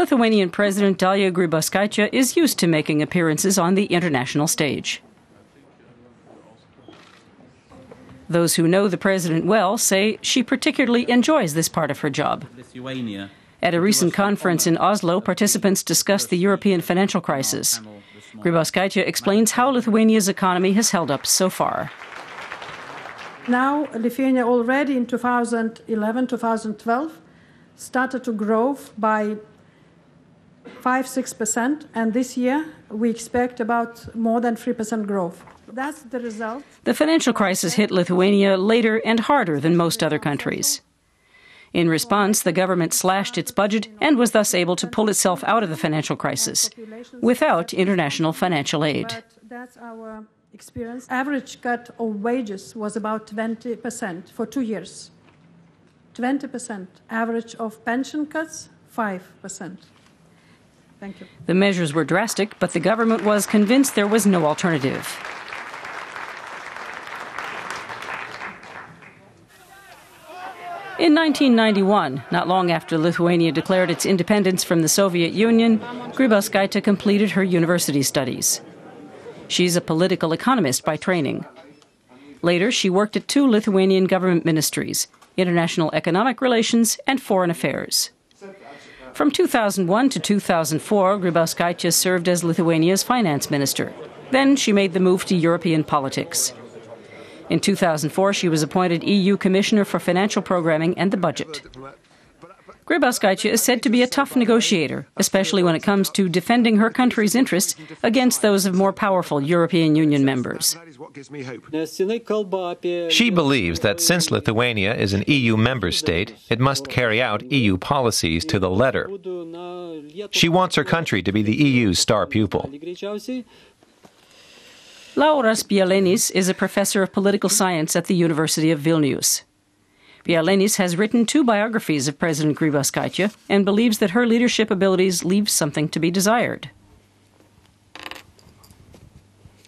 Lithuanian President Dalia Grybauskaite is used to making appearances on the international stage. Those who know the president well say she particularly enjoys this part of her job. At a recent conference in Oslo, participants discussed the European financial crisis. Grybauskaite explains how Lithuania's economy has held up so far. Now, Lithuania already in 2011-2012 started to grow by 5-6%, and this year we expect about more than 3% growth. That's the result. The financial crisis hit Lithuania later and harder than most other countries. In response, the government slashed its budget and was thus able to pull itself out of the financial crisis without international financial aid. But that's our experience. Average cut of wages was about 20% for 2 years. 20%. Average of pension cuts, 5%. Thank you. The measures were drastic, but the government was convinced there was no alternative. In 1991, not long after Lithuania declared its independence from the Soviet Union, Grybauskaite completed her university studies. She's a political economist by training. Later, she worked at 2 Lithuanian government ministries, International Economic Relations and Foreign Affairs. From 2001 to 2004, Grybauskaite served as Lithuania's finance minister. Then she made the move to European politics. In 2004, she was appointed EU Commissioner for Financial Programming and the Budget. Grybauskaite is said to be a tough negotiator, especially when it comes to defending her country's interests against those of more powerful European Union members. She believes that since Lithuania is an EU member state, it must carry out EU policies to the letter. She wants her country to be the EU's star pupil. Lauras Bielenis is a professor of political science at the University of Vilnius. Bielenis has written 2 biographies of President Grybauskaite and believes that her leadership abilities leave something to be desired.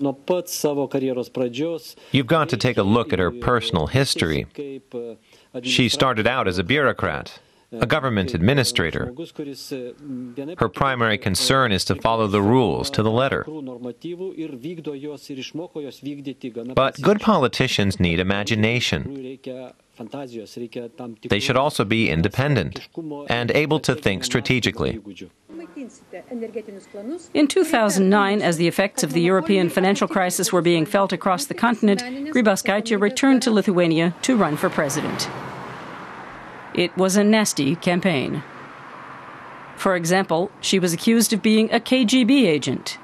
You've got to take a look at her personal history. She started out as a bureaucrat, a government administrator. Her primary concern is to follow the rules to the letter. But good politicians need imagination. They should also be independent and able to think strategically. In 2009, as the effects of the European financial crisis were being felt across the continent, Grybauskaite returned to Lithuania to run for president. It was a nasty campaign. For example, she was accused of being a KGB agent.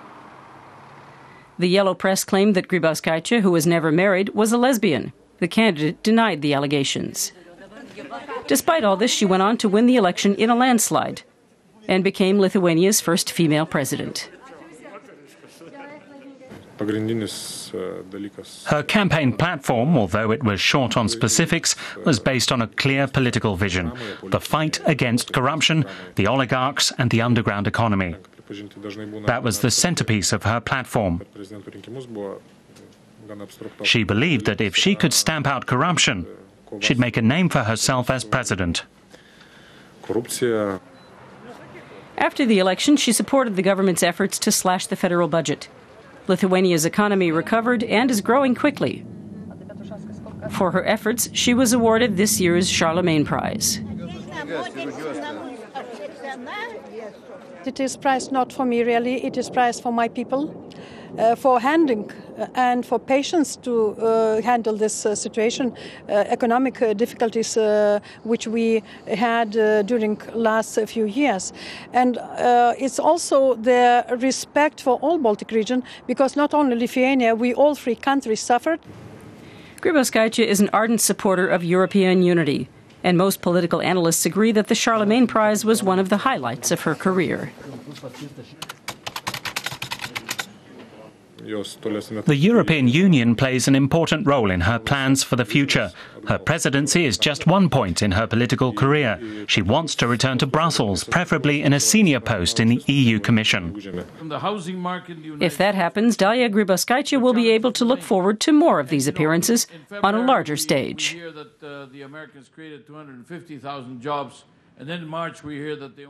The Yellow Press claimed that Grybauskaite, who was never married, was a lesbian. The candidate denied the allegations. Despite all this, she went on to win the election in a landslide and became Lithuania's first female president. Her campaign platform, although it was short on specifics, was based on a clear political vision: the fight against corruption, the oligarchs and the underground economy. That was the centerpiece of her platform. She believed that if she could stamp out corruption, she'd make a name for herself as president. After the election, she supported the government's efforts to slash the federal budget. Lithuania's economy recovered and is growing quickly. For her efforts, she was awarded this year's Charlemagne Prize. It is prize not for me, really. It is prize for my people, for handling and for patience to handle this situation, economic difficulties which we had during last few years. And it's also the respect for all Baltic region, because not only Lithuania, we all 3 countries suffered. Grybauskaite is an ardent supporter of European unity, and most political analysts agree that the Charlemagne Prize was one of the highlights of her career. The European Union plays an important role in her plans for the future. Her presidency is just one point in her political career. She wants to return to Brussels, preferably in a senior post in the EU Commission. If that happens, Dalia Grybauskaite will be able to look forward to more of these appearances on a larger stage. The Americans created 250,000 jobs, and then in March we hear that they